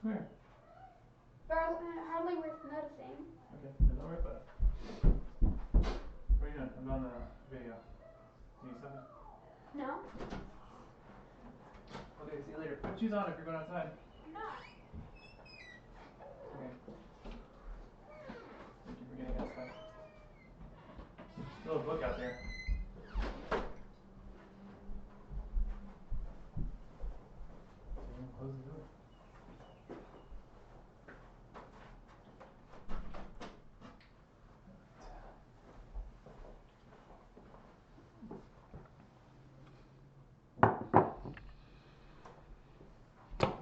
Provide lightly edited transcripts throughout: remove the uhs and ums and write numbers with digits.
Where? Hardly worth noticing. Okay, then don't worry about it. What are you doing? I'm on the video. You need something? No? Okay, see you later. Put shoes on if you're going outside. I'm not. Okay. Thank you for getting outside. Still a book out there. Close the door.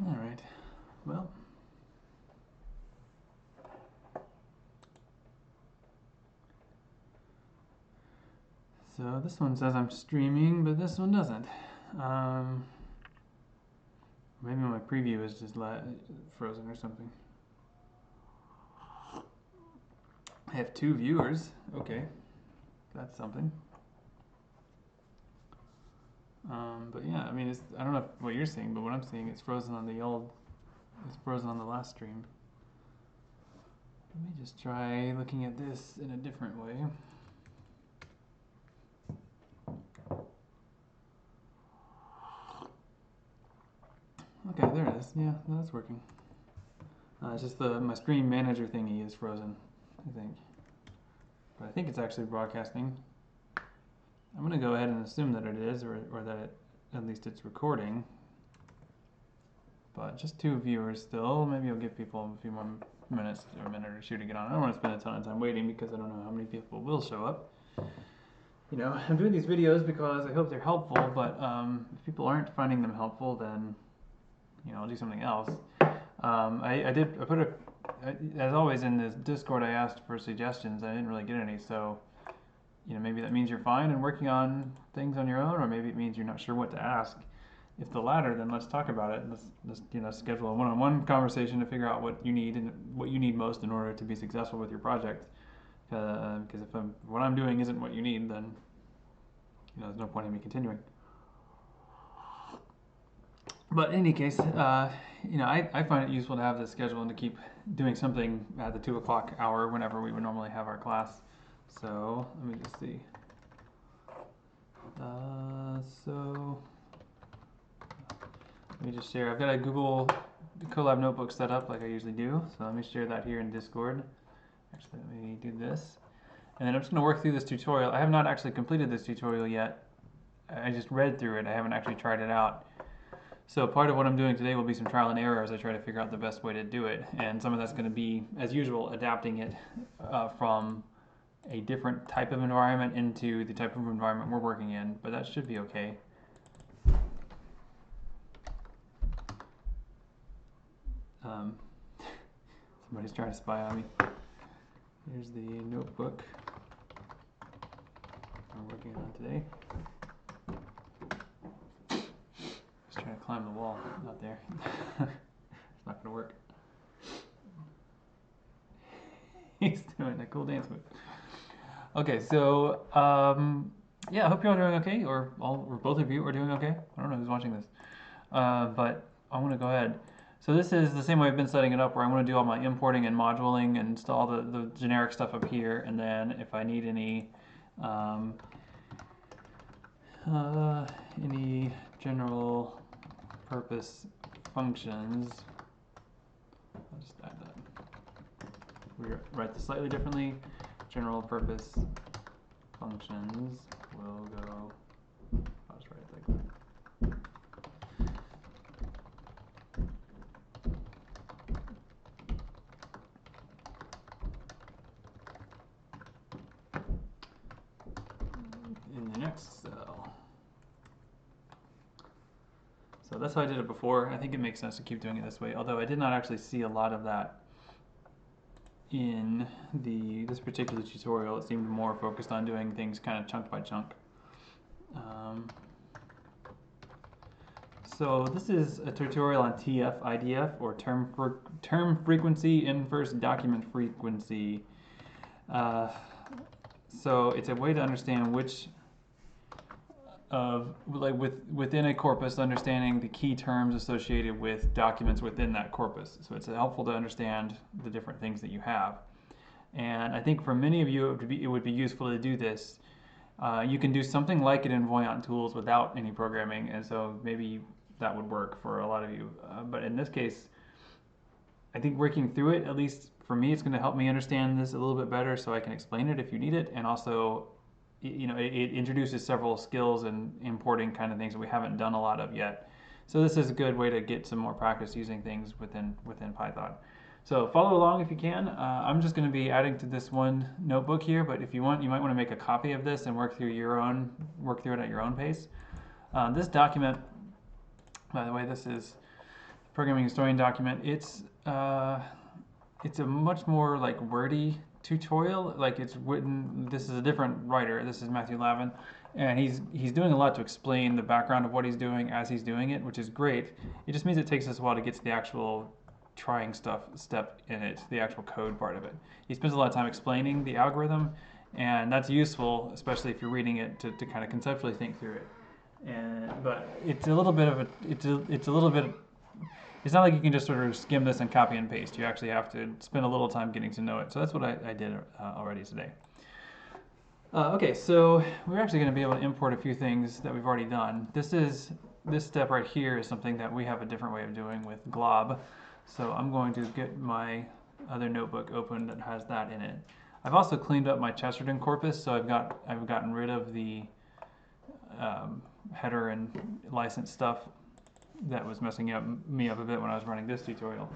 All right. Well. So this one says I'm streaming, but this one doesn't. Maybe my preview is just frozen or something. I have 2 viewers. Okay, that's something. But yeah, I mean, I don't know what you're seeing, but what I'm seeing, it's frozen on it's frozen on the last stream. Let me just try looking at this in a different way. Okay, there it is. Yeah, that's working. It's just my stream manager thingy is frozen, I think. But I think it's actually broadcasting. I'm going to go ahead and assume that it is, or that at least it's recording. But just 2 viewers still. Maybe I'll give people a few more minutes or a minute or 2 to get on. I don't want to spend a ton of time waiting because I don't know how many people will show up. You know, I'm doing these videos because I hope they're helpful, but if people aren't finding them helpful, then, you know, I'll do something else. As always in this Discord, I asked for suggestions. I didn't really get any, so, you know, maybe that means you're fine and working on things on your own, or maybe it means you're not sure what to ask. If the latter, then let's talk about it. Let's you know, schedule a one-on-one conversation to figure out what you need and what you need most in order to be successful with your project. Because if what I'm doing isn't what you need, then, you know, there's no point in me continuing. But in any case, you know, I find it useful to have this schedule and to keep doing something at the 2 o'clock hour whenever we would normally have our class. So let me just see. So let me just share. I've got a Google Colab notebook set up like I usually do. So let me share that here in Discord. Actually, let me do this. And then I'm just going to work through this tutorial. I have not actually completed this tutorial yet. I just read through it. I haven't actually tried it out. So part of what I'm doing today will be some trial and error as I try to figure out the best way to do it. And some of that's going to be, as usual, adapting it from a different type of environment into the type of environment we're working in. But that should be okay. Somebody's trying to spy on me. Here's the notebook we're working on today. Just trying to climb the wall out there. It's not going to work. He's doing a cool dance move. Okay, so yeah, I hope you're all doing okay, or both of you are doing okay. I don't know who's watching this, but I want to go ahead. So this is the same way I've been setting it up, where I want to do all my importing and moduling and install the generic stuff up here, and then if I need any general purpose functions, I'll just add that. We write this slightly differently. General purpose functions will go, I'll just write it like that. In the next cell. So that's how I did it before. I think it makes sense to keep doing it this way, although I did not actually see a lot of that in this particular tutorial. It seemed more focused on doing things kind of chunk by chunk. So this is a tutorial on TF-IDF, or term frequency inverse document frequency. So it's a way to understand which of like within a corpus, understanding the key terms associated with documents within that corpus. So it's helpful to understand the different things that you have. And I think for many of you, it would be useful to do this. You can do something like it in Voyant Tools without any programming, and so maybe that would work for a lot of you. But in this case, I think working through it, at least for me, it's going to help me understand this a little bit better so I can explain it if you need it. And also, you know, it introduces several skills and importing kind of things that we haven't done a lot of yet. So this is a good way to get some more practice using things within Python. So follow along if you can. I'm just going to be adding to this one notebook here, but if you want, you might want to make a copy of this and work through it at your own pace. This document, by the way, this is programming historian document. It's a much more like wordy tutorial. Like it's written. This is a different writer. This is Matthew Lavin, and he's doing a lot to explain the background of what he's doing as he's doing it, which is great. It just means it takes us a while to get to the actual trying stuff step in it, the actual code part of it. He spends a lot of time explaining the algorithm, and that's useful, especially if you're reading it to kind of conceptually think through it. But it's a little bit of it's not like you can just sort of skim this and copy and paste. You actually have to spend a little time getting to know it. So that's what I did already today. Okay, so we're actually going to be able to import a few things that we've already done. This step right here is something that we have a different way of doing with glob. So I'm going to get my other notebook open that has that in it. I've also cleaned up my Chesterton corpus, so I've gotten rid of the header and license stuff that was messing me up a bit when I was running this tutorial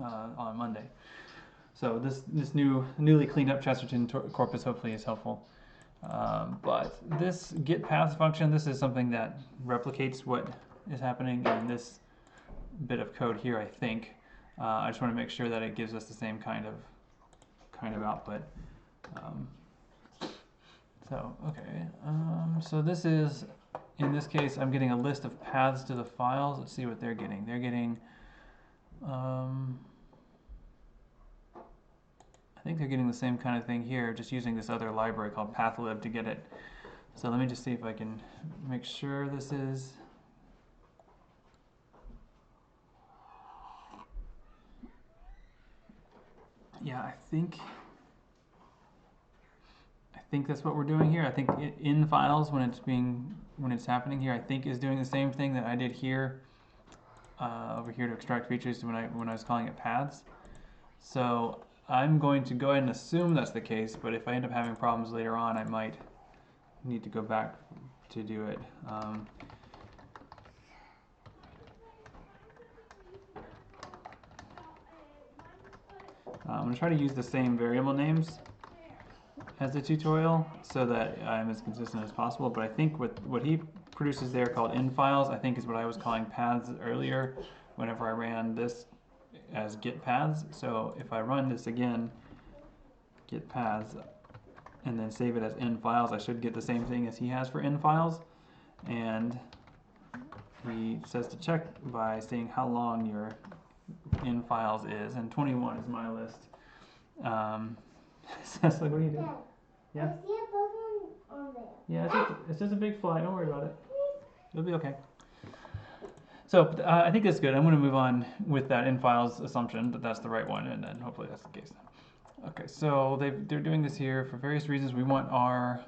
on Monday. So this newly cleaned up Chesterton corpus hopefully is helpful. But this get paths function, this is something that replicates what is happening in this bit of code here, I think. I just want to make sure that it gives us the same kind of output. So this is, in this case, I'm getting a list of paths to the files. Let's see what they're getting. They're getting, I think they're getting the same kind of thing here, just using this other library called pathlib to get it. So let me just see if I can make sure this is. Yeah, I think that's what we're doing here. I think in files when it's happening here, I think is doing the same thing that I did here over here to extract features when I was calling it paths. So I'm going to go ahead and assume that's the case, but if I end up having problems later on, I might need to go back to do it. I'm going to try to use the same variable names as the tutorial so that I'm as consistent as possible, but I think what he produces there called in files, I think is what I was calling paths earlier whenever I ran this as get paths. So if I run this again, get paths, and then save it as in files, I should get the same thing as he has for in files. And he says to check by saying how long your in files is, and 21 is my list. Cecily, what are you doing? Yeah. I see a bug on there. Yeah, it's just a big fly. Don't worry about it. It'll be okay. So I think that's good. I'm going to move on with that in files assumption that that's the right one, and then hopefully that's the case. Okay, so they're doing this here for various reasons. We want our.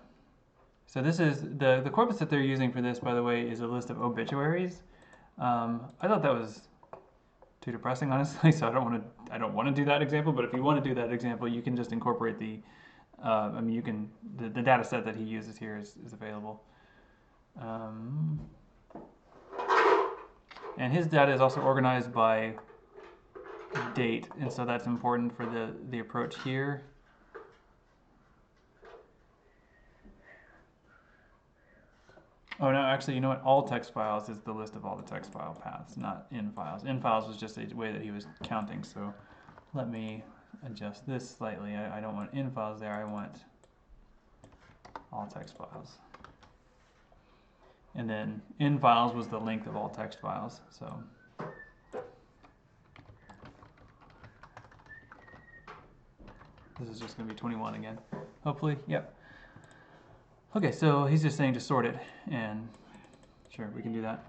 So this is the corpus that they're using for this, by the way, is a list of obituaries. I thought that was too depressing, honestly, so I don't want to do that example, but if you want to do that example, you can just incorporate the the data set that he uses here is available. And his data is also organized by date, and so that's important for the approach here. Oh no, actually, you know what? All text files is the list of all the text file paths, not in files. In files was just a way that he was counting, so let me adjust this slightly. I don't want in files there, I want all text files. And then in files was the length of all text files, so. This is just going to be 21 again, hopefully, yep. Okay, so he's just saying to sort it, and sure, we can do that.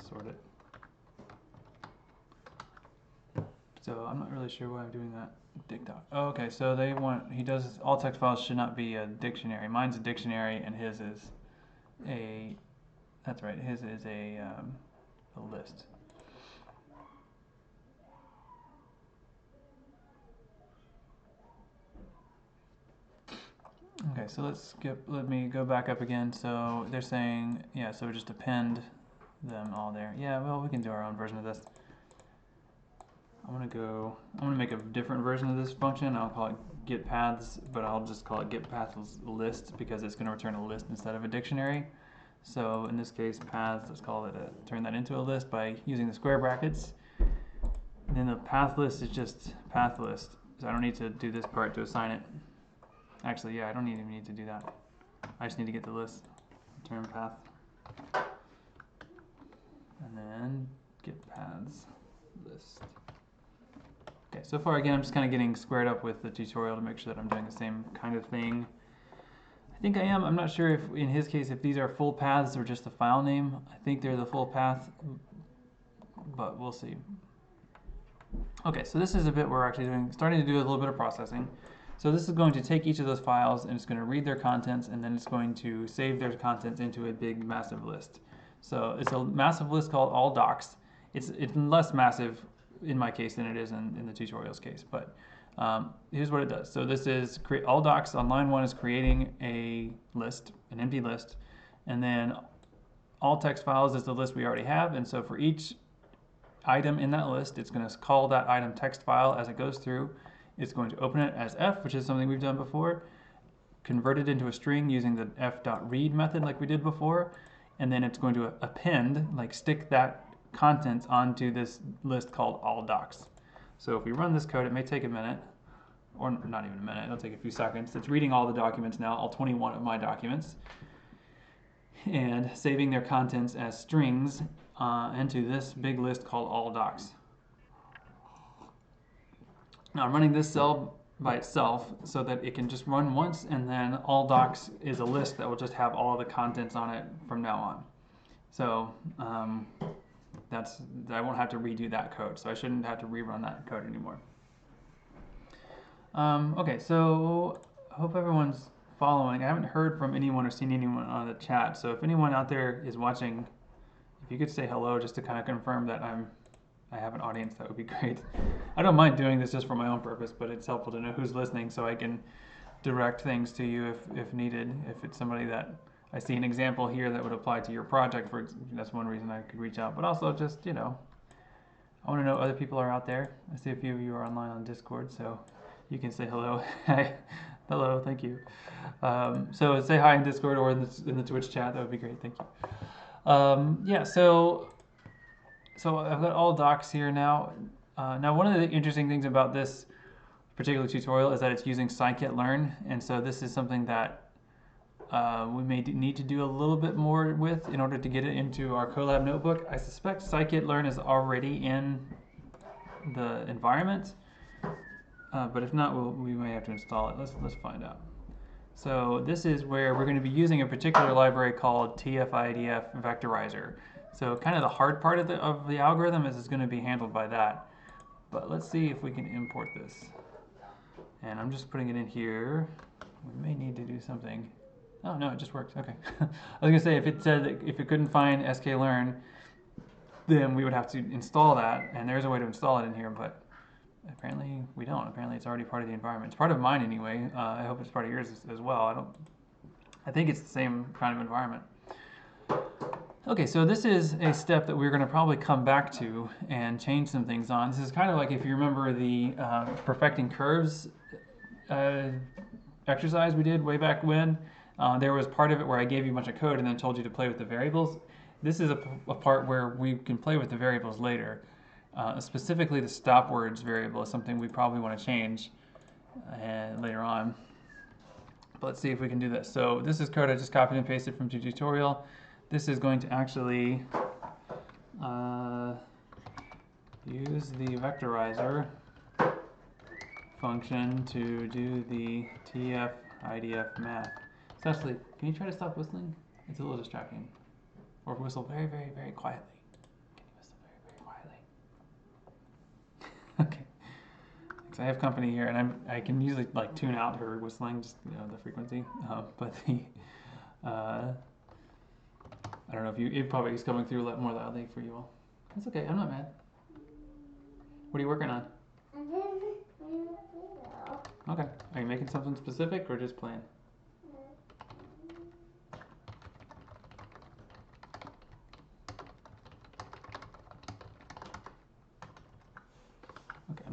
Sort it. So I'm not really sure why I'm doing that. Dict.doc. Oh, okay, so they want, he does, all text files should not be a dictionary. Mine's a dictionary and his is a, that's right, his is a list. Okay, so let me go back up again. So they're saying, yeah, so just append them all there. Yeah, well, we can do our own version of this. I'm gonna make a different version of this function. I'll call it get paths, but I'll just call it get paths list because it's gonna return a list instead of a dictionary. So in this case, paths, let's call it turn that into a list by using the square brackets. And then the path list is just path list. So I don't need to do this part to assign it. Actually, yeah, I don't even need to do that. I just need to get the list, return path. And then get paths list. Okay, so far again, I'm just kind of getting squared up with the tutorial to make sure that I'm doing the same kind of thing. I think I am. I'm not sure if, in his case, if these are full paths or just the file name. I think they're the full path, but we'll see. Okay, so this is a bit where we're actually starting to do a little bit of processing. So this is going to take each of those files and it's going to read their contents and then it's going to save their contents into a big massive list. So it's a massive list called AllDocs. It's less massive in my case than it is in the tutorial's case, but here's what it does. So this is AllDocs on line 1 is creating a list, an empty list, and then all text files is the list we already have, and so for each item in that list, it's going to call that item text file as it goes through. It's going to open it as f, which is something we've done before, convert it into a string using the f.read method like we did before, and then it's going to append, like stick that contents onto this list called AllDocs. So if we run this code, it may take a minute, or not even a minute, it'll take a few seconds. It's reading all the documents now, all 21 of my documents, and saving their contents as strings into this big list called AllDocs. Now I'm running this cell by itself so that it can just run once, and then AllDocs is a list that will just have all of the contents on it from now on. So I won't have to redo that code, so I shouldn't have to rerun that code anymore. Okay, so I hope everyone's following. I haven't heard from anyone or seen anyone on the chat, so if anyone out there is watching, if you could say hello just to kind of confirm that I have an audience, that would be great. I don't mind doing this just for my own purpose, but it's helpful to know who's listening so I can direct things to you if needed. If it's somebody that I see an example here that would apply to your project, that's one reason I could reach out. But also just, I want to know other people are out there. I see a few of you are online on Discord, so you can say hello. Hi. Hello, thank you. So say hi in Discord or in the Twitch chat, that would be great, thank you. Yeah, so I've got AllDocs here now. Now one of the interesting things about this particular tutorial is that it's using scikit-learn, and so this is something that we may need to do a little bit more with in order to get it into our Colab notebook. I suspect scikit-learn is already in the environment, but if not, we may have to install it. Let's find out. So this is where we're going to be using a particular library called TF-IDF Vectorizer. So kind of the hard part of the algorithm is going to be handled by that. But let's see if we can import this. And I'm just putting it in here. We may need to do something. Oh no, it just works. Okay. I was gonna say if it said that if it couldn't find sklearn, then we would have to install that, and there's a way to install it in here, but apparently we don't. Apparently it's already part of the environment. It's part of mine anyway. I hope it's part of yours as well. I think it's the same kind of environment. Okay, so this is a step that we're going to probably come back to and change some things on. This is kind of like if you remember the perfecting curves exercise we did way back when. There was part of it where I gave you a bunch of code and then told you to play with the variables. This is a part where we can play with the variables later. Specifically the stop words variable is something we probably want to change later on. But let's see if we can do this. So this is code I just copied and pasted from the tutorial. This is going to actually use the vectorizer function to do the TF-IDF math. Cecily, can you try to stop whistling? It's a little distracting. Or whistle very, very, very quietly. Can you whistle very, very quietly? Okay. Because I have company here, and I can usually like tune out her whistling, just the frequency. But the I don't know if it probably is coming through a lot more loudly for you all. That's okay. I'm not mad. What are you working on? Okay. Are you making something specific or just playing? Okay,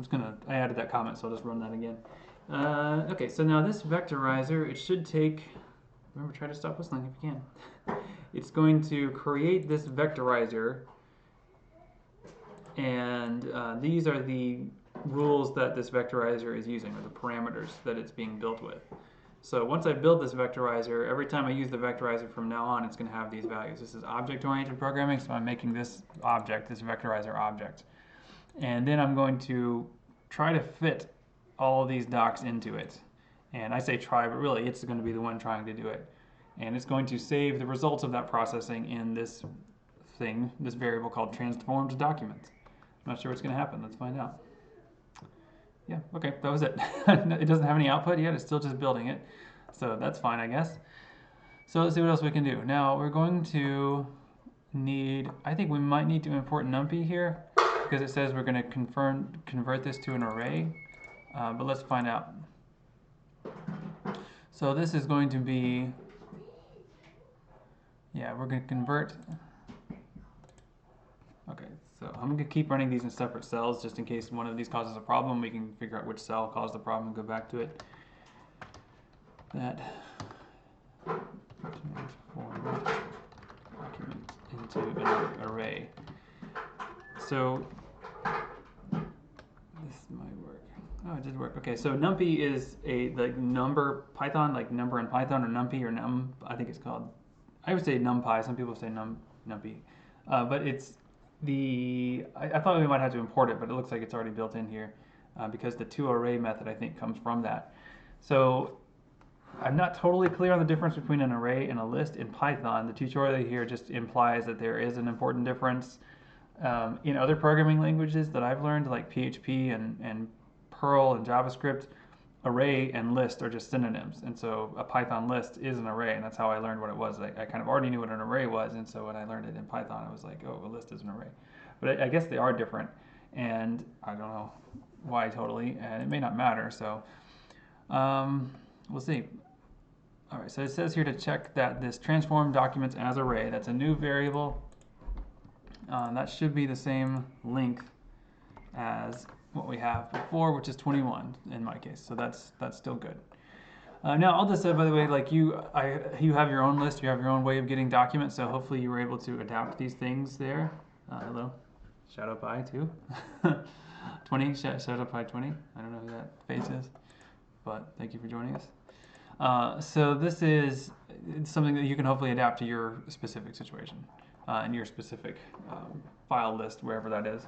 I added that comment, so I'll just run that again. Okay, so now this vectorizer, it should take, remember, try to stop whistling if you can. It's going to create this vectorizer, and these are the rules that this vectorizer is using, or the parameters that it's being built with. So once I build this vectorizer, every time I use the vectorizer from now on, it's going to have these values. This is object-oriented programming, so I'm making this object, this vectorizer object. And then I'm going to try to fit all of these docs into it. And I say try, but really it's going to be the one trying to do it. And it's going to save the results of that processing in this thing, this variable called transformed document. I'm not sure what's going to happen. Let's find out. Yeah, okay, that was it. It doesn't have any output yet. It's still just building it. So that's fine, I guess. So let's see what else we can do. Now we're going to need, I think we might need to import numpy here because it says we're going to convert this to an array. But let's find out. So this is going to be, yeah, we're going to convert. Okay, so I'm going to keep running these in separate cells just in case one of these causes a problem. We can figure out which cell caused the problem and go back to it. That transform document into an array. So this might work. Oh, it did work. Okay, so numpy is like number Python, like number in Python, or numpy or num. I think it's called. I would say numpy. Some people say numpy, but it's I thought we might have to import it, but it looks like it's already built in here because the toArray method I think comes from that. So I'm not totally clear on the difference between an array and a list in Python. The tutorial here just implies that there is an important difference. In other programming languages that I've learned, like PHP and Perl and JavaScript, array and list are just synonyms. And so a Python list is an array, and that's how I learned what it was. I kind of already knew what an array was, and so when I learned it in Python, I was like, oh, a list is an array. But I guess they are different, and I don't know why totally, and it may not matter, so we'll see. All right, so it says here to check that this transform documents as array. That's a new variable. That should be the same length as what we have before, which is 21 in my case. So that's still good. Now, I'll just say, by the way, like you have your own list, you have your own way of getting documents. So hopefully you were able to adapt these things there. Hello, shout out by too. 20, shout out by 20. I don't know who that face is, but thank you for joining us. So this is something that you can hopefully adapt to your specific situation and your specific file list, wherever that is.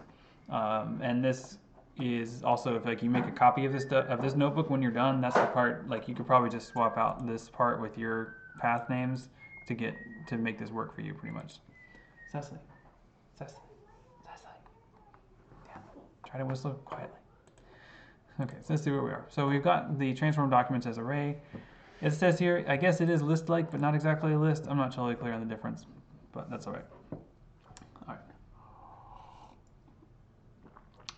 And this is also, if like you make a copy of this notebook when you're done, that's the part, like you could probably just swap out this part with your path names to make this work for you pretty much. Cecily. Yeah. Try to whistle quietly. Okay, so let's see where we are. So we've got the transform documents as array. It says here, I guess it is list-like, but not exactly a list. I'm not totally clear on the difference, but that's all right. All right.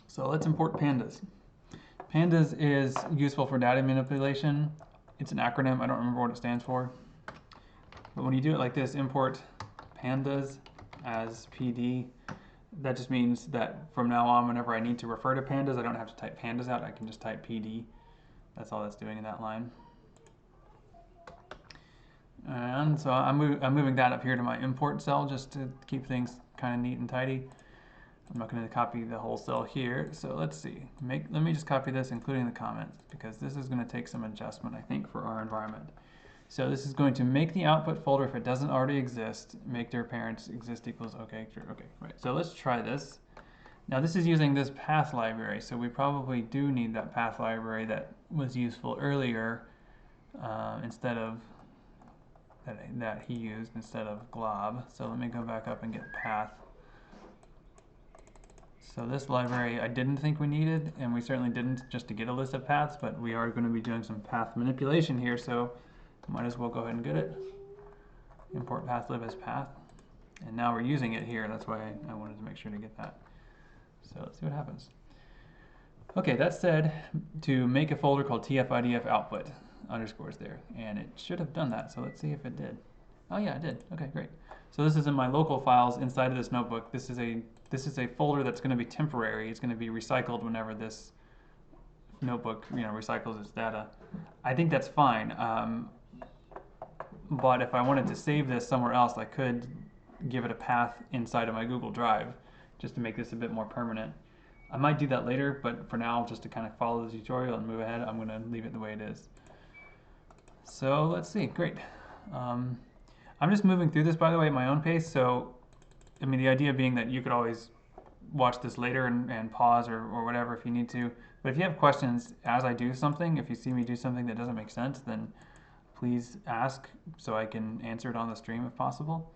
So let's import pandas. Pandas is useful for data manipulation. It's an acronym. I don't remember what it stands for. But when you do it like this, import pandas as PD, that just means that from now on, whenever I need to refer to pandas, I don't have to type pandas out. I can just type PD. That's all that's doing in that line. And so I'm moving that up here to my import cell just to keep things kind of neat and tidy. I'm not going to copy the whole cell here, so let's see. Let me just copy this, including the comments, because this is going to take some adjustment, I think, for our environment. So this is going to make the output folder if it doesn't already exist, make their parents exist equals okay, true, okay, right. So let's try this. Now this is using this path library, so we probably do need that path library that was useful earlier instead of that he used instead of glob. So let me go back up and get path. So this library I didn't think we needed, and we certainly didn't just to get a list of paths, but we are going to be doing some path manipulation here, so might as well go ahead and get it. Import pathlib as path. And now we're using it here, that's why I wanted to make sure to get that. So let's see what happens. Okay, that said, to make a folder called TF-IDF output, underscores there, and it should have done that, so let's see if it did. Oh yeah, it did. Okay, great. So this is in my local files inside of this notebook. This is a folder that's going to be temporary. It's going to be recycled whenever this notebook, recycles its data. I think that's fine. But if I wanted to save this somewhere else, I could give it a path inside of my Google Drive just to make this a bit more permanent. I might do that later, but for now, just to kind of follow the tutorial and move ahead, I'm going to leave it the way it is. So let's see, great. I'm just moving through this, by the way, at my own pace. So, I mean, the idea being that you could always watch this later and pause or whatever if you need to. But if you have questions as I do something, if you see me do something that doesn't make sense, then please ask so I can answer it on the stream if possible.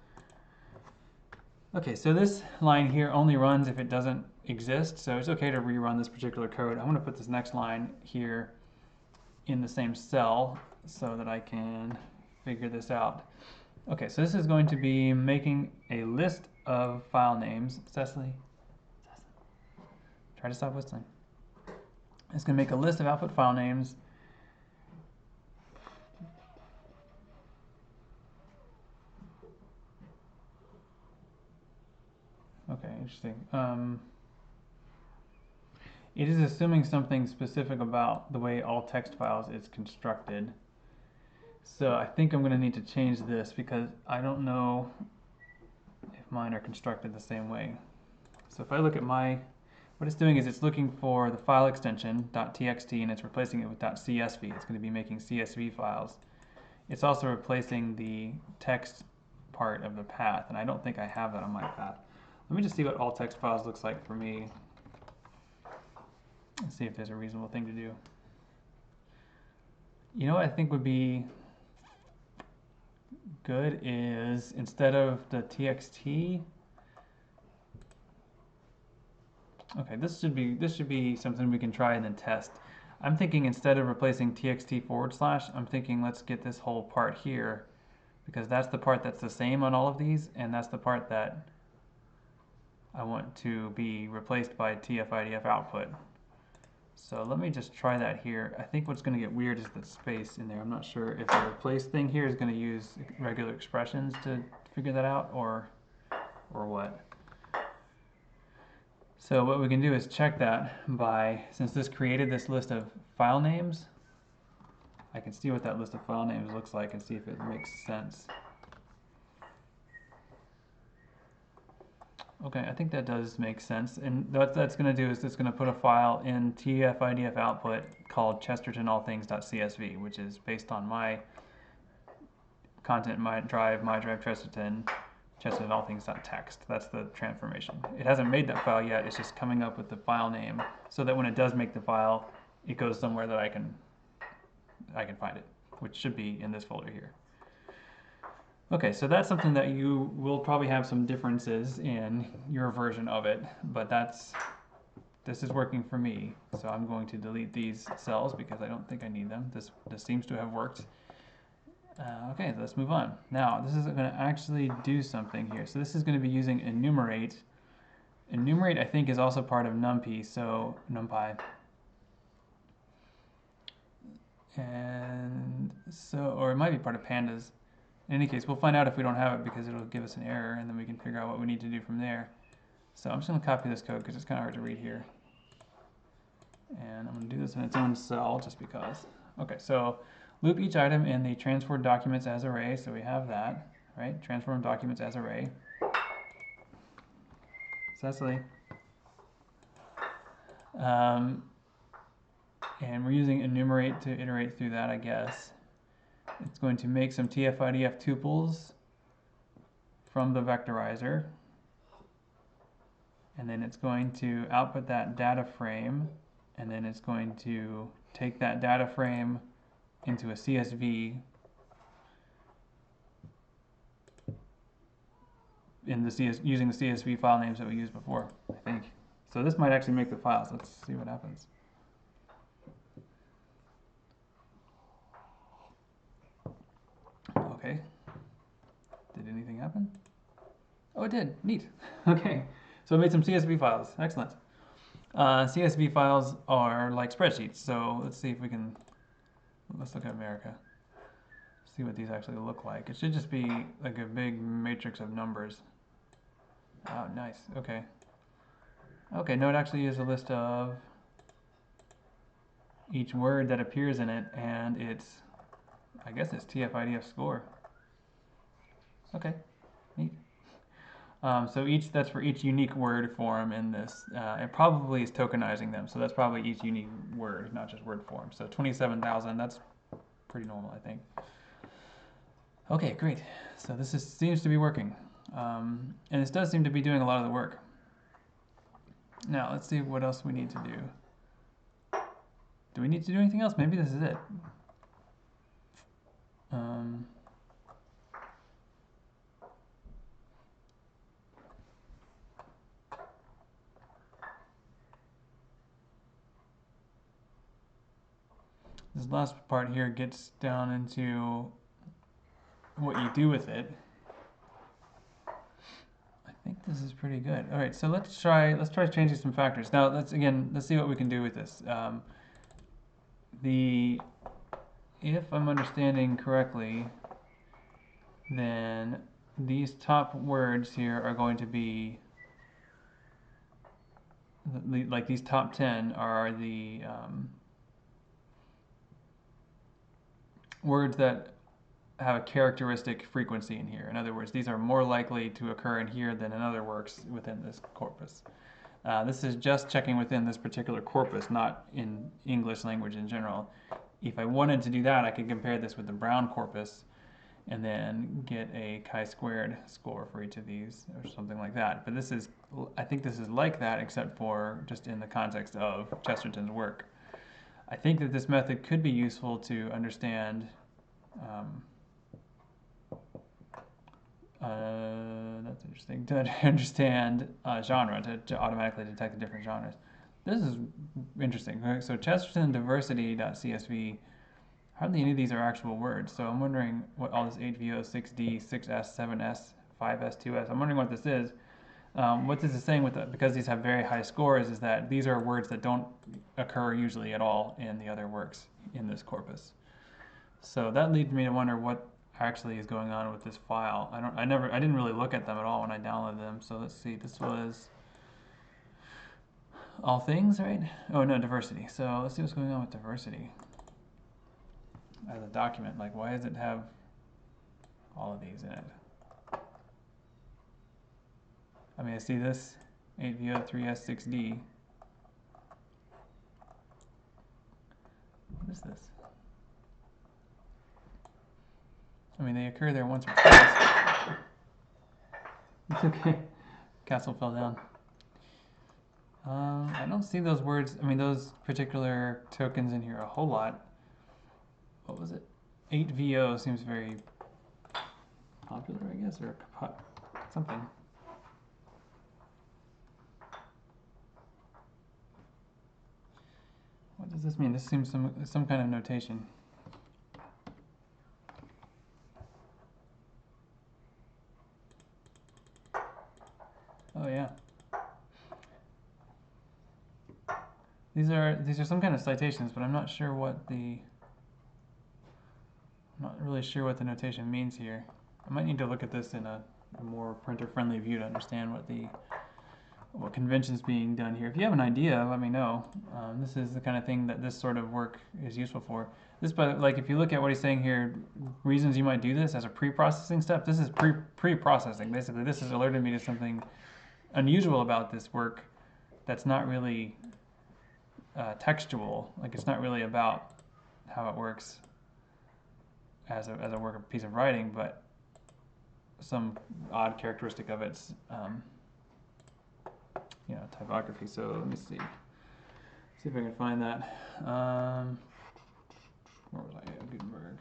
Okay, so this line here only runs if it doesn't exist, so it's okay to rerun this particular code. I'm going to put this next line here in the same cell so that I can figure this out. Okay, so this is going to be making a list of file names. Cecily, try to stop whistling. It's going to make a list of output file names. Okay, interesting. It is assuming something specific about the way all text files is constructed. So I think I'm going to need to change this because I don't know if mine are constructed the same way. So if I look at what it's doing is it's looking for the file extension .txt and it's replacing it with .csv. It's going to be making CSV files. It's also replacing the text part of the path, and I don't think I have that on my path. Let me just see what all text files looks like for me and see if there's a reasonable thing to do. You know what I think would be good is instead of the txt, okay, this should be something we can try and then test. I'm thinking instead of replacing txt/, I'm thinking let's get this whole part here because that's the part that's the same on all of these, and that's the part that I want to be replaced by TF-IDF output. So let me just try that here. I think what's going to get weird is the space in there. I'm not sure if the replace thing here is going to use regular expressions to figure that out or what. So what we can do is check that by, since this created this list of file names, I can see what that list of file names looks like and see if it makes sense. Okay, I think that does make sense. And what that's going to do is it's going to put a file in TF-IDF output called chestertonallthings.csv, which is based on my content, my drive Chesterton, chestertonallthings.txt. That's the transformation. It hasn't made that file yet. It's just coming up with the file name so that when it does make the file, it goes somewhere that I can find it, which should be in this folder here. Okay, so that's something that you will probably have some differences in your version of it, but this is working for me. So I'm going to delete these cells because I don't think I need them. This seems to have worked. Okay, let's move on. Now, this is going to actually do something here. So this is going to be using enumerate. Enumerate, I think, is also part of NumPy, so NumPy. And so, or it might be part of pandas. In any case, we'll find out if we don't have it because it'll give us an error, and then we can figure out what we need to do from there. So I'm just going to copy this code because it's kind of hard to read here. And I'm going to do this in its own cell just because. Okay, so loop each item in the transform documents as array. So we have that, right? Transform documents as array. Cecily. And we're using enumerate to iterate through that, I guess. It's going to make some TF-IDF tuples from the vectorizer. and then it's going to output that data frame, and then it's going to take that data frame into a CSV in the using the CSV file names that we used before, I think. So this might actually make the files. Let's see what happens. Okay. Did anything happen? Oh, it did. Neat. Okay. So I made some CSV files. Excellent. CSV files are like spreadsheets. So let's see if we can, let's look at America. See what these actually look like. It should just be like a big matrix of numbers. Oh, nice. Okay. Okay, no, it actually is a list of each word that appears in it, and it's, I guess it's TF-IDF score. Okay, neat. So that's for each unique word form in this. It probably is tokenizing them, so that's probably each unique word, not just word form. So 27,000, that's pretty normal, I think. Okay, great. So this seems to be working. And this does seem to be doing a lot of the work. Now, let's see what else we need to do. Do we need to do anything else? Maybe this is it. This last part here gets down into what you do with it. I think this is pretty good. All right, so let's try changing some factors. Now let's see what we can do with this. If I'm understanding correctly, then these top words here are going to be like these top 10 are the words that have a characteristic frequency in here. In other words, these are more likely to occur in here than in other works within this corpus. This is just checking within this particular corpus, not in English language in general. If I wanted to do that, I could compare this with the Brown corpus and then get a chi-squared score for each of these or something like that. But I think this is like that, except for just in the context of Chesterton's work. I think that this method could be useful to understand that's interesting, to understand genre, to automatically detect the different genres. This is interesting. Okay, so Chesterton diversity.csv, hardly any of these are actual words. So I'm wondering what all this 8VO, 6D, 6S, 7S, 5S, 2S, I'm wondering what this is. What this is saying because these have very high scores is that these are words that don't occur usually at all in the other works in this corpus. So that leads me to wonder what actually is going on with this file. I didn't really look at them at all when I downloaded them. So let's see, this was all things, right? Oh no, diversity. So let's see what's going on with diversity as a document. Like, why does it have all of these in it? I mean, I see this 8VO, 3S, 6D. What is this? I mean, they occur there once or twice. It's okay. Castle fell down. I don't see those words, I mean, those particular tokens in here a whole lot. What was it? 8VO seems very popular, I guess, or something. What does this mean? This seems some kind of notation. Oh yeah. These are some kind of citations, but I'm not really sure what the notation means here. I might need to look at this in a more printer-friendly view to understand what convention's being done here. If you have an idea, let me know. This is the kind of thing that this sort of work is useful for. Like if you look at what he's saying here, reasons you might do this as a pre-processing step, this is pre-processing. Basically, this has alerted me to something unusual about this work that's not really textual. Like it's not really about how it works as a piece of writing, but some odd characteristic of its you know, typography. So let me see if I can find that. Where was I at? Gutenberg.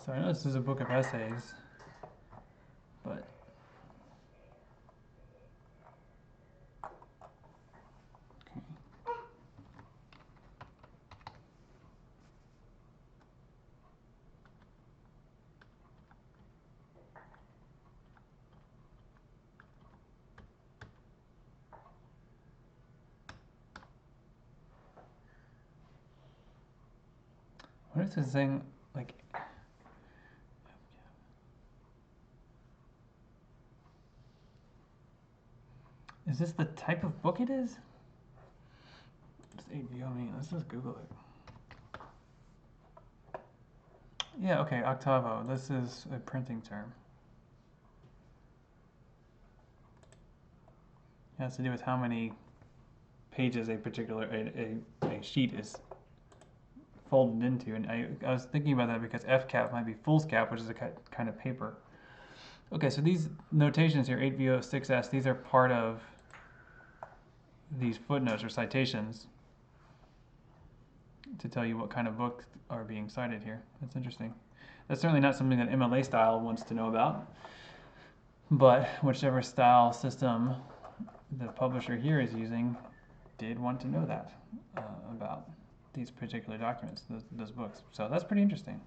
So I know this is a book of essays, but okay. What is this thing like? Is this the type of book it is? Just AVO me. Let's just Google it. Yeah, okay, octavo. This is a printing term. It has to do with how many pages a particular a sheet is folded into, and I was thinking about that because FCAP might be foolscap, which is a kind of paper. Okay, so these notations here, 8VO, 6S, these are part of these footnotes or citations to tell you what kind of books are being cited here. That's interesting. That's certainly not something that MLA style wants to know about, but whichever style system the publisher here is using did want to know that about these particular documents, those books. So that's pretty interesting.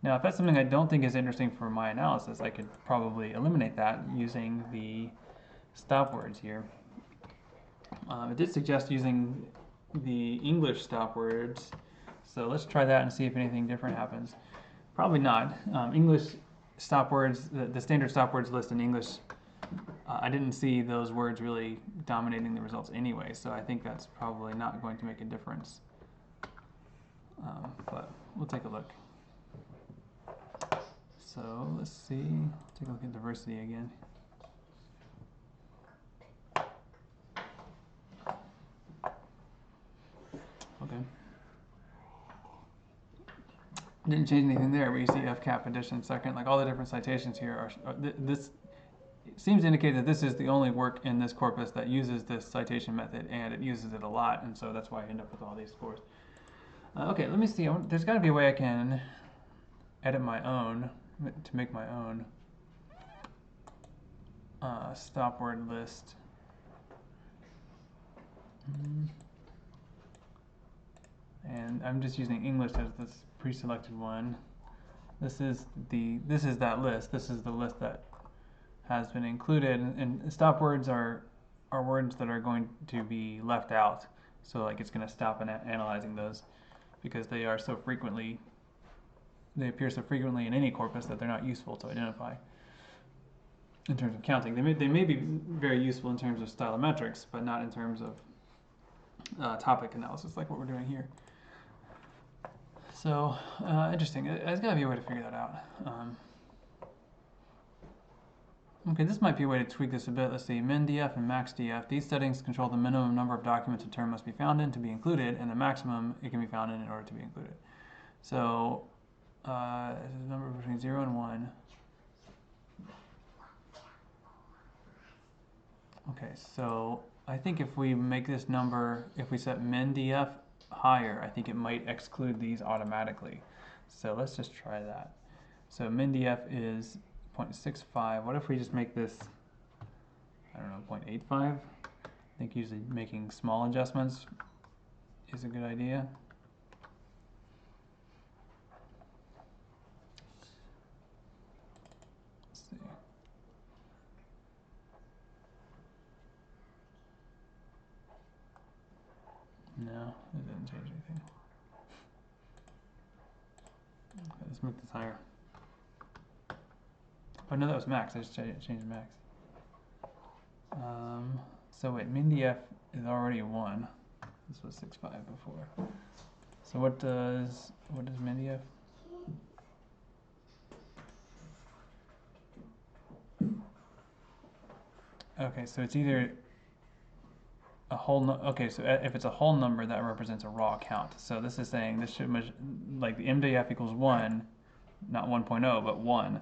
Now, if that's something I don't think is interesting for my analysis, I could probably eliminate that using the stop words here. It did suggest using the English stop words, so let's try that and see if anything different happens. Probably not. English stop words, the standard stop words list in English, I didn't see those words really dominating the results anyway, so I think that's probably not going to make a difference. But we'll take a look. So let's see, take a look at diversity again. Okay. Didn't change anything there, but you see FCAP edition second, like all the different citations here are this seems to indicate that this is the only work in this corpus that uses this citation method, and it uses it a lot, and so that's why I end up with all these scores. Okay, let me see. There's got to be a way I can edit my own to make my own stop word list. And I'm just using English as this pre-selected one. This is that list. This is the list that has been included, and stop words are words that are going to be left out. So like it's going to stop analyzing those because they appear so frequently in any corpus that they're not useful to identify in terms of counting. They may be very useful in terms of stylometrics, but not in terms of topic analysis like what we're doing here. So interesting. There's got to be a way to figure that out. Okay, this might be a way to tweak this a bit. Let's see, min-df and max-df. These settings control the minimum number of documents a term must be found in to be included, and the maximum it can be found in order to be included. So, this is a number between 0 and 1. Okay, so I think if we make this number, if we set min-df higher, I think it might exclude these automatically. So let's just try that. So min-df is 0.65. What if we just make this, I don't know, 0.85? I think usually making small adjustments is a good idea. Let's see. No, it didn't change anything. Okay, let's make this higher. Oh no, that was max. I just changed max. So wait, min-df is already 1. This was 6.5 before. So what does min-df? Okay, so it's either a whole okay, so if it's a whole number, that represents a raw count. So this is saying this should like the MDF equals 1, not 1.0, but 1,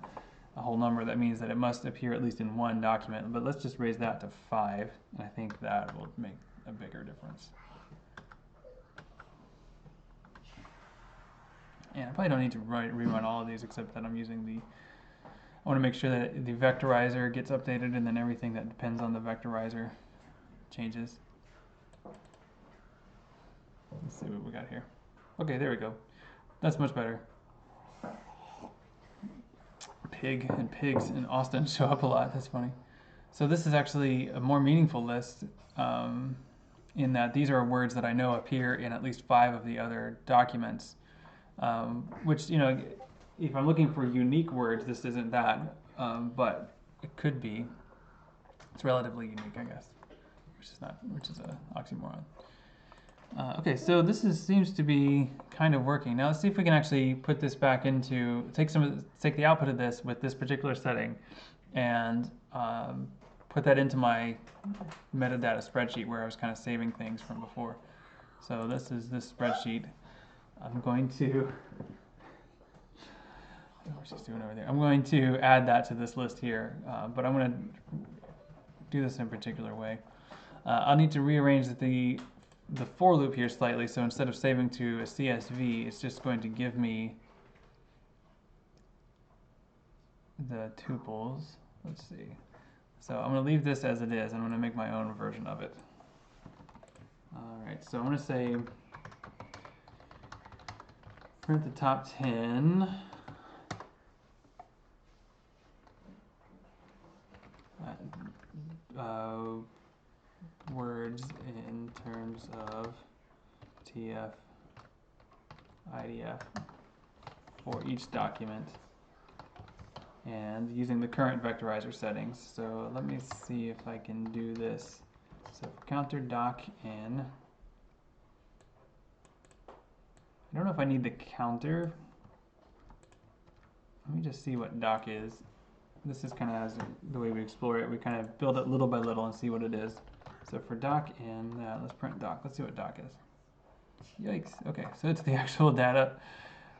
a whole number. That means that it must appear at least in one document. But let's just raise that to 5, and I think that will make a bigger difference. And I probably don't need to rerun all of these, except that I'm using the, I want to make sure that the vectorizer gets updated, and then everything that depends on the vectorizer changes. Let's see what we got here. Okay, there we go. That's much better. Pig and pigs in Austin show up a lot. That's funny. So this is actually a more meaningful list in that these are words that I know appear in at least 5 of the other documents, which, you know, if I'm looking for unique words, this isn't that, but it could be. It's relatively unique, I guess, which is an oxymoron. Okay, so this seems to be kind of working. Now let's see if we can actually put this back into, take the output of this with this particular setting and put that into my metadata spreadsheet where I was kind of saving things from before. So this is this spreadsheet. I'm going to, I don't know what she's doing over there. I'm going to add that to this list here, but I'm going to do this in a particular way. I'll need to rearrange the for loop here slightly, so instead of saving to a CSV, it's just going to give me the tuples. Let's see. So I'm going to leave this as it is, and I'm going to make my own version of it. All right, so I'm going to say print the top 10. Words in terms of TF-IDF for each document, and using the current vectorizer settings. So let me see if I can do this. So for counter doc in, I don't know if I need the counter. Let me just see what doc is. This is kind of as the way we explore it. We kind of build it little by little and see what it is. So for doc in, let's print doc. Let's see what doc is. Yikes. Okay, so it's the actual data.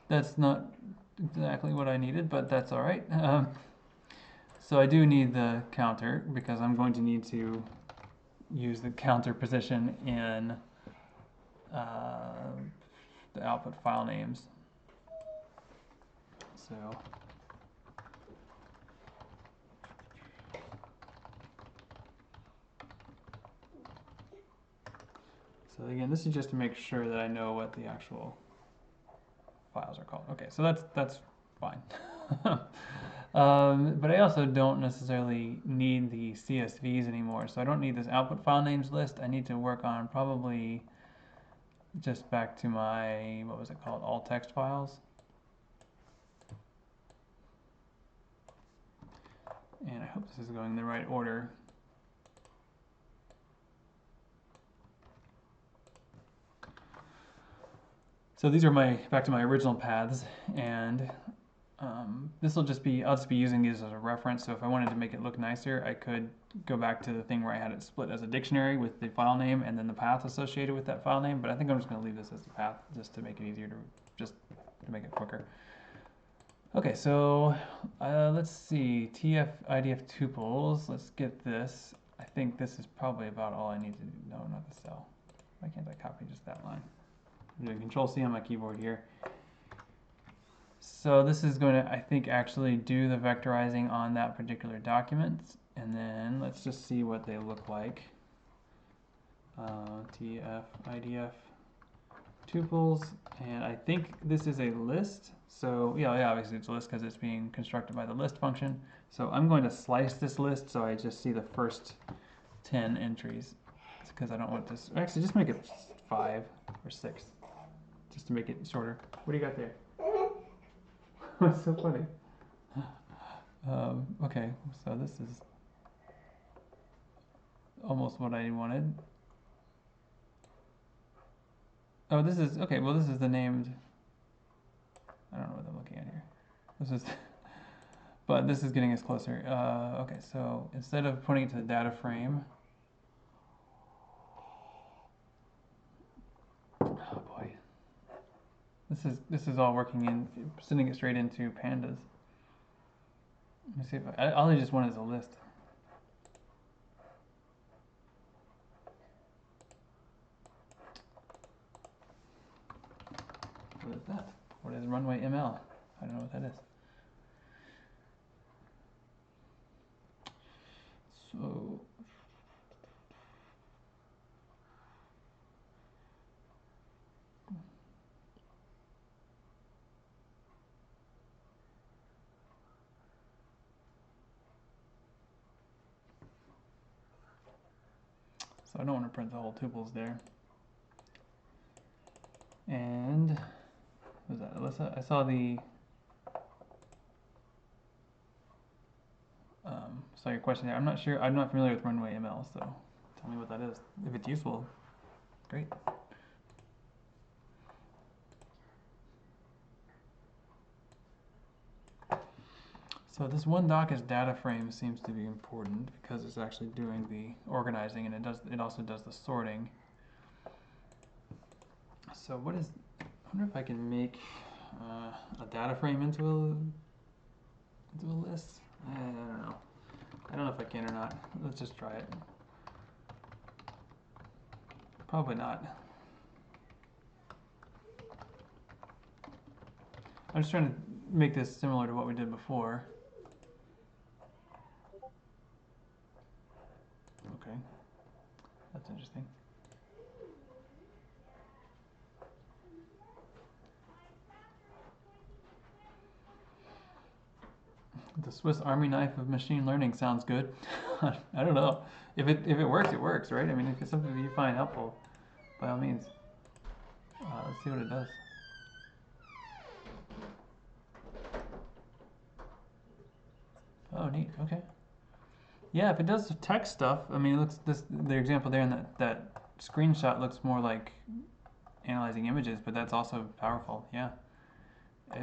That's not exactly what I needed, but that's all right. So I do need the counter because I'm going to need to use the counter position in the output file names. So again, this is just to make sure that I know what the actual files are called. Okay, so that's fine. But I also don't necessarily need the CSVs anymore, so I don't need this output file names list. I need to work on probably just back to my, what was it called, all text files. And I hope this is going in the right order. So these are back to my original paths, and this will just be, I'll just be using these as a reference. So if I wanted to make it look nicer, I could go back to the thing where I had it split as a dictionary with the file name and then the path associated with that file name. But I think I'm just going to leave this as the path just to make it easier to make it quicker. Okay, so let's see, TF-IDF tuples. Let's get this. I think this is probably about all I need to do. No, not the cell. Why can't I copy just that line? I'm doing Control-C on my keyboard here. So this is going to, I think, actually do the vectorizing on that particular document. And then let's just see what they look like. TF-IDF tuples. And I think this is a list. So yeah, obviously it's a list because it's being constructed by the list function. So I'm going to slice this list so I just see the first 10 entries. It's because I don't want this. Actually, just make it 5 or 6. Just to make it shorter. What do you got there? What's so funny? Okay, so this is almost what I wanted. Oh, this is, okay, well this is the named, I don't know what I'm looking at here. This is, but this is getting us closer. Okay, so instead of putting it to the data frame, This is all working in, sending it straight into pandas. Let me see if all I just want is a list. What is that? What is runway ML? I don't know what that is. So I don't want to print the whole tuples there. And what was that, Alyssa? I saw the saw your question there. I'm not sure. I'm not familiar with runway ML, so tell me what that is. If it's useful, great. So this one doc as data frame seems to be important because it's actually doing the organizing, and it also does the sorting. So what is? I wonder if I can make a data frame into a list. I don't know. I don't know if I can or not. Let's just try it. Probably not. I'm just trying to make this similar to what we did before. Okay, that's interesting. The Swiss Army knife of machine learning sounds good. I don't know. If it works, right? I mean, if it's something that you find helpful, by all means. Let's see what it does. Oh, neat. Okay. Yeah, if it does text stuff, I mean, it looks the example there in that screenshot looks more like analyzing images, but that's also powerful. Yeah.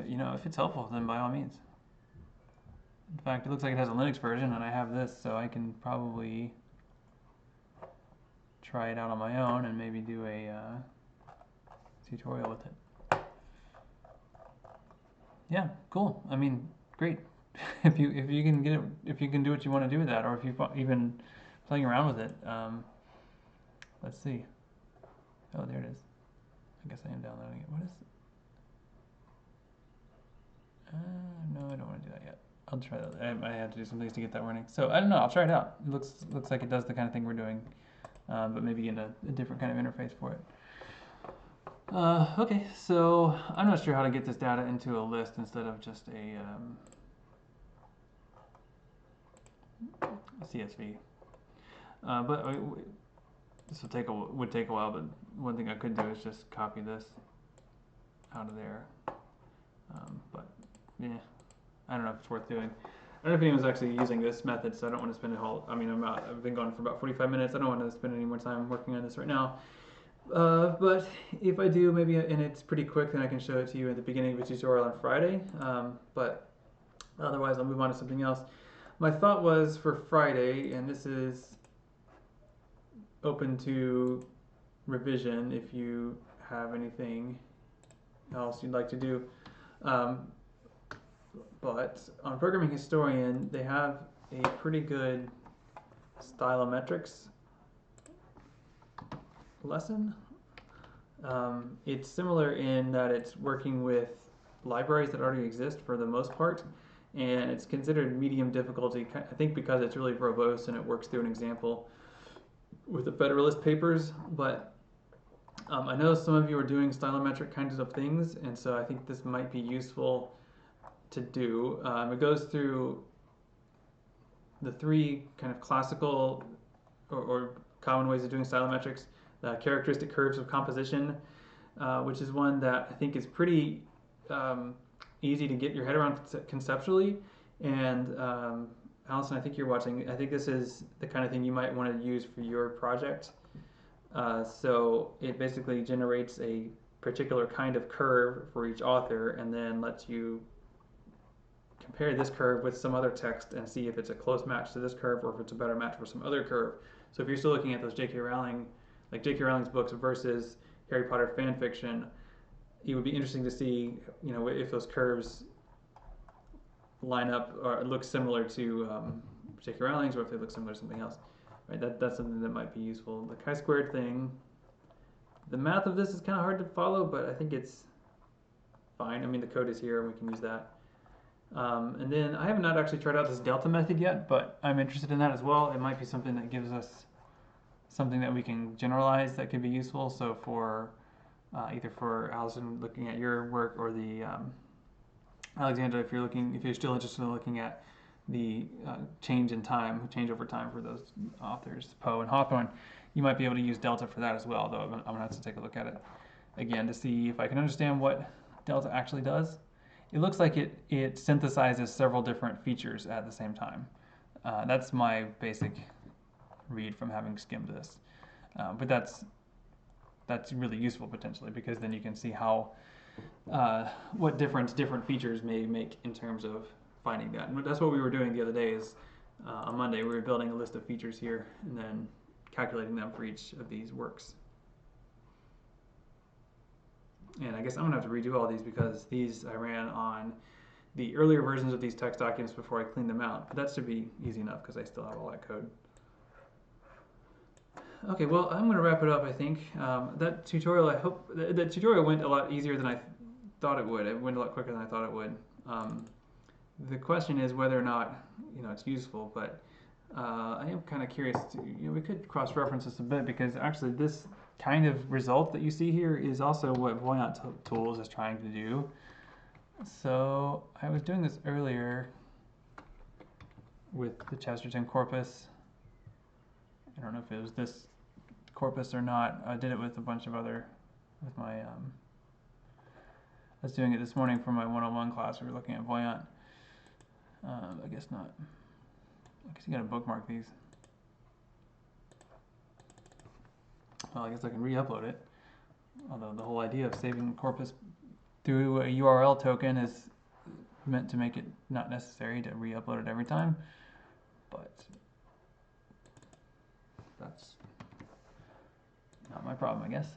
You know, if it's helpful, then by all means. In fact, it looks like it has a Linux version, and I have this, so I can probably try it out on my own and maybe do a tutorial with it. Yeah, cool. I mean, great. if you can get it, if you can do what you want to do with that, or if you've even playing around with it. Let's see. Oh, there it is. I guess I am downloading it. What is it? No, I don't want to do that yet. I'll try that. I had to do some things to get that running. So I don't know. I'll try it out. It looks like it does the kind of thing we're doing, but maybe in a different kind of interface for it. Okay, so I'm not sure how to get this data into a list instead of just a CSV. But this would take a while. But one thing I could do is just copy this out of there. But yeah, I don't know if it's worth doing. I don't know if anyone's actually using this method, so I don't want to spend a whole. I mean, I've been going for about 45 minutes. I don't want to spend any more time working on this right now. But if I do, maybe, and it's pretty quick, then I can show it to you at the beginning of a tutorial on Friday. But otherwise, I'll move on to something else. My thought was for Friday, and this is open to revision if you have anything else you'd like to do. But on Programming Historian, they have a pretty good stylometrics lesson. It's similar in that it's working with libraries that already exist for the most part, and it's considered medium difficulty, I think, because it's really verbose and it works through an example with the Federalist Papers. But I know some of you are doing stylometric kinds of things, and so I think this might be useful to do. It goes through the three kind of classical or common ways of doing stylometrics. The characteristic curves of composition, which is one that I think is pretty easy to get your head around conceptually. And Allison, I think you're watching. I think this is the kind of thing you might want to use for your project. So it basically generates a particular kind of curve for each author and then lets you compare this curve with some other text and see if it's a close match to this curve or if it's a better match for some other curve. So if you're still looking at those J.K. Rowling, like J.K. Rowling's books versus Harry Potter fan fiction, it would be interesting to see, you know, if those curves line up or look similar to particular islands, or if they look similar to something else. Right? That's something that might be useful. The chi-squared thing, the math of this is kind of hard to follow, but I think it's fine. I mean, the code is here, and we can use that. And then I have not actually tried out this delta method yet, but I'm interested in that as well. It might be something that gives us something that we can generalize that could be useful. So for either for Allison looking at your work, or the Alexandra, if you're still interested in looking at the change over time for those authors, Poe and Hawthorne, you might be able to use delta for that as well. Though I'm gonna have to take a look at it again to see if I can understand what delta actually does. It looks like it synthesizes several different features at the same time. That's my basic read from having skimmed this. But that's really useful potentially, because then you can see how what different features may make in terms of finding that. And that's what we were doing the other day. Is on Monday we were building a list of features here and then calculating them for each of these works. And I guess I'm gonna have to redo all these, because these I ran on the earlier versions of these text documents before I cleaned them out. But that should be easy enough because I still have all that code. Okay, well, I'm gonna wrap it up. I think that tutorial. I hope that tutorial went a lot easier than I thought it would. It went a lot quicker than I thought it would. The question is whether or not it's useful. But I am kind of curious. We could cross-reference this a bit, because actually this kind of result that you see here is also what Voyant Tools is trying to do. So I was doing this earlier with the Chesterton corpus. I don't know if it was this corpus or not. I did it with a bunch of other, with my, I was doing it this morning for my 101 class. We were looking at Voyant. I guess not. I guess you gotta bookmark these. Well, I guess I can re-upload it. Although the whole idea of saving corpus through a URL token is meant to make it not necessary to re-upload it every time. But that's not my problem, I guess.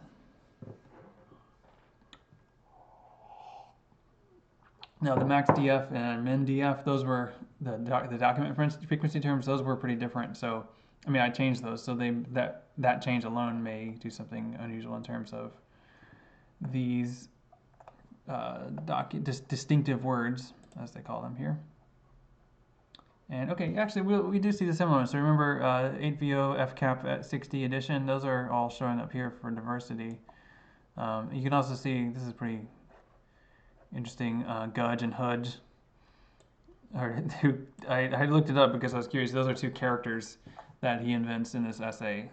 Now the max DF and min DF, those were the document frequency terms. Those were pretty different. So I mean, I changed those, so that change alone may do something unusual in terms of these distinctive words, as they call them here. And okay, actually, we do see the similar ones. So remember, 8VO FCAP at 60 edition, those are all showing up here for diversity. You can also see, this is pretty interesting, Gudge and Hudge. I looked it up because I was curious. Those are two characters that he invents in this essay.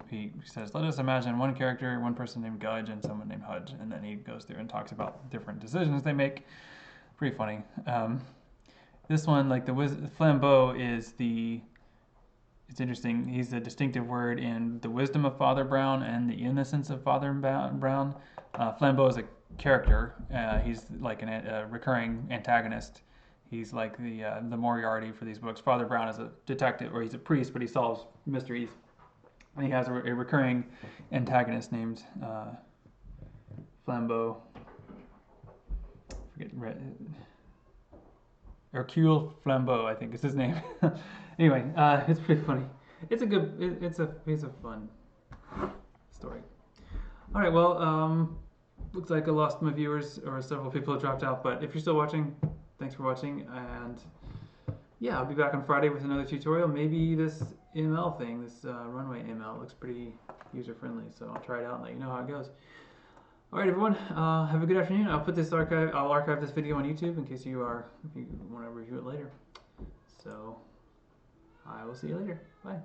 He says, let us imagine one person named Gudge and someone named Hudge, and then he goes through and talks about different decisions they make. Pretty funny. This one, like the flambeau is it's interesting. He's a distinctive word in the wisdom of Father Brown and the innocence of Father Brown. Flambeau is a character. He's like a recurring antagonist. He's like the Moriarty for these books. Father Brown is a detective, or he's a priest, but he solves mysteries. And he has a recurring antagonist named Flambeau. Hercule Flambeau, I think is his name. Anyway, it's pretty funny. It's a fun story. All right, well, looks like I lost my viewers, or several people have dropped out. But if you're still watching, thanks for watching, and yeah, I'll be back on Friday with another tutorial. Maybe this ML thing, this runway ML, looks pretty user-friendly, so I'll try it out and let you know how it goes. All right, everyone, have a good afternoon. I'll archive this video on YouTube in case if you want to review it later. So I will see you later. Bye.